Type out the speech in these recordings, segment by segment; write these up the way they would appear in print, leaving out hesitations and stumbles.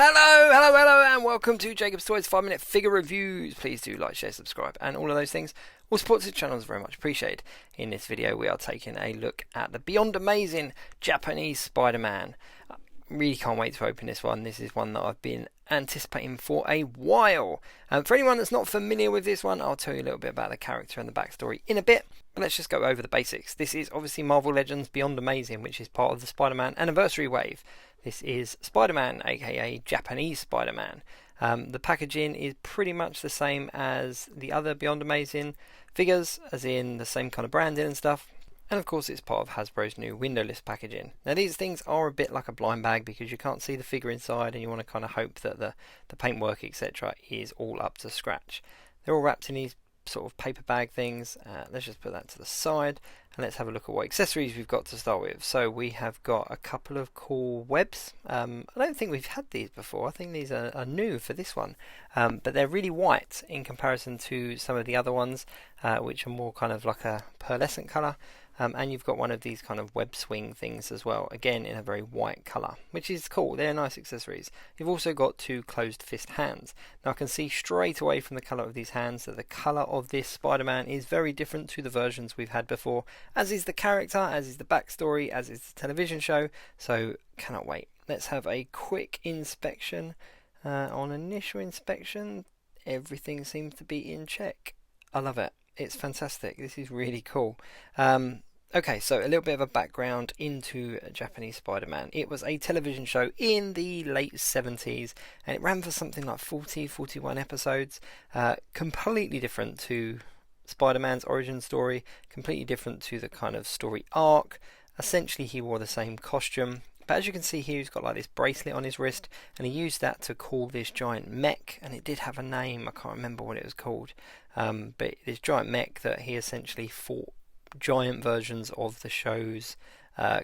Hello, and welcome to Jacob's Toys 5-minute figure reviews. Please do like, share, subscribe, and all of those things. All support to the channel is very much appreciated. In this video, we are taking a look at the Beyond Amazing Japanese Spider-Man. Really can't wait to open this one. This is one that I've been anticipating for a while. For anyone that's not familiar with this one, I'll tell you a little bit about the character and the backstory in a bit. But let's just go over the basics. This is obviously Marvel Legends Beyond Amazing, which is part of the Spider-Man Anniversary Wave. This is Spider-Man, aka Japanese Spider-Man. The packaging is pretty much the same as the other Beyond Amazing figures, as in the same kind of branding and stuff. And of course it's part of Hasbro's new windowless packaging. Now these things are a bit like a blind bag because you can't see the figure inside and you want to kind of hope that the paintwork etc. is all up to scratch. They're all wrapped in these sort of paper bag things. Let's just put that to the side and let's have a look at what accessories we've got to start with. So we have got a couple of cool webs. I don't think we've had these before. I think these are new for this one, but they're really white in comparison to some of the other ones, which are more kind of like a pearlescent colour. And you've got one of these kind of web swing things as well, again in a very white colour, which is cool. They're nice accessories. You've also got two closed fist hands. Now I can see straight away from the colour of these hands that the colour of this Spider-Man is very different to the versions we've had before, as is the character, as is the backstory, as is the television show, so cannot wait. Let's have a quick inspection. On initial inspection, everything seems to be in check. I love it. It's fantastic. This is really cool. Okay, so a little bit of a background into Japanese Spider-Man. It was a television show in the late 70s and it ran for something like 41 episodes. Completely different to Spider-Man's origin story, completely different to the kind of story arc. Essentially he wore the same costume, but as you can see here he's got like this bracelet on his wrist and he used that to call this giant mech, and it did have a name, I can't remember what it was called, but this giant mech that he essentially fought giant versions of the show's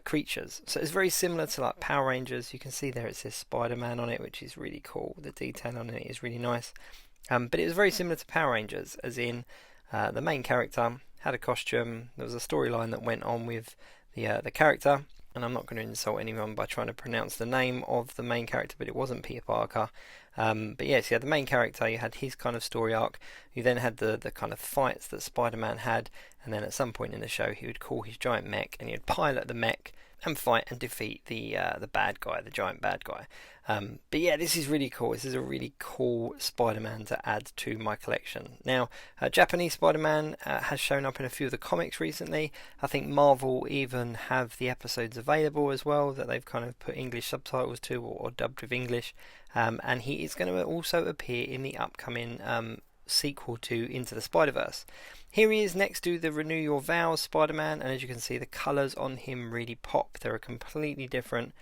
creatures. So it's very similar to like Power Rangers. You can see there it says Spider-Man on it, which is really cool. The detail on it is really nice. But it was very similar to Power Rangers, as in the main character had a costume. There was a storyline that went on with the character, and I'm not going to insult anyone by trying to pronounce the name of the main character, but it wasn't Peter Parker. But yes, you had the main character, you had his kind of story arc, you then had the kind of fights that Spider-Man had, and then at some point in the show he would call his giant mech and he'd pilot the mech and fight and defeat the bad guy, the giant bad guy. But yeah, this is really cool. This is a really cool Spider-Man to add to my collection. Now, Japanese Spider-Man has shown up in a few of the comics recently. I think Marvel even have the episodes available as well that they've kind of put English subtitles to or dubbed with English. And he is going to also appear in the upcoming sequel to Into the Spider-Verse. Here he is next to the Renew Your Vows Spider-Man, and as you can see the colours on him really pop. They're a completely different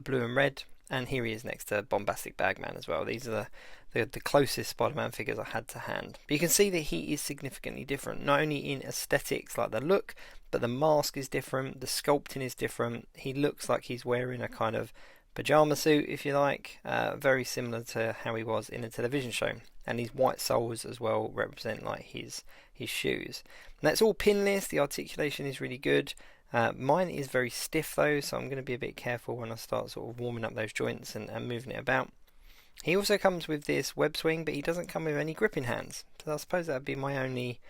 blue and red, and here he is next to Bombastic Bagman as well. These are the closest Spider-Man figures I had to hand. But you can see that he is significantly different, not only in aesthetics like the look, but the mask is different, the sculpting is different. He looks like he's wearing a kind of pajama suit, if you like, very similar to how he was in a television show. And these white soles as well represent like his shoes. And that's all pinless. The articulation is really good. Mine is very stiff though, so I'm going to be a bit careful when I start sort of warming up those joints and moving it about. He also comes with this web swing, but he doesn't come with any gripping hands. So I suppose that would be my only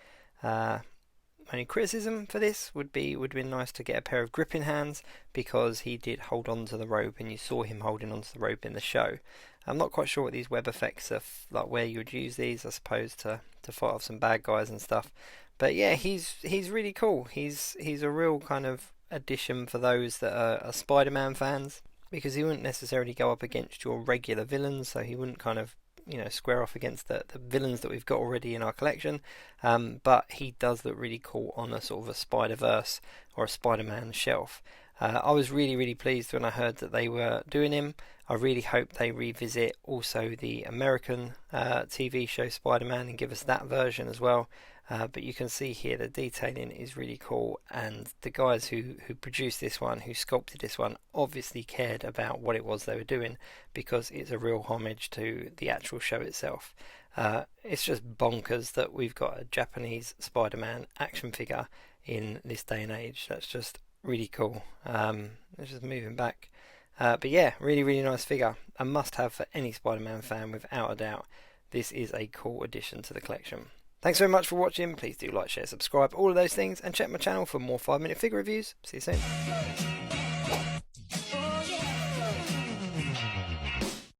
criticism for this. Would be nice to get a pair of gripping hands, because he did hold on to the rope and you saw him holding onto the rope in the show. I'm not quite sure what these web effects are like, where you would use these, I suppose to fight off some bad guys and stuff. But yeah, he's really cool. He's a real kind of addition for those that are Spider-Man fans, because he wouldn't necessarily go up against your regular villains, so he wouldn't kind of square off against the villains that we've got already in our collection, but he does look really cool on a sort of a Spider-Verse or a Spider-Man shelf. I was really pleased when I heard that they were doing him. I really hope they revisit also the American TV show Spider-Man and give us that version as well. But you can see here the detailing is really cool, and the guys who produced this one, who sculpted this one, obviously cared about what it was they were doing, because it's a real homage to the actual show itself. It's just bonkers that we've got a Japanese Spider-Man action figure in this day and age. That's just really cool. Let's just move him back But yeah, really nice figure. A must have for any Spider-Man fan without a doubt. This is a cool addition to the collection. Thanks very much for watching. Please do like, share, subscribe, all of those things, and check my channel for more 5-minute figure reviews. See you soon.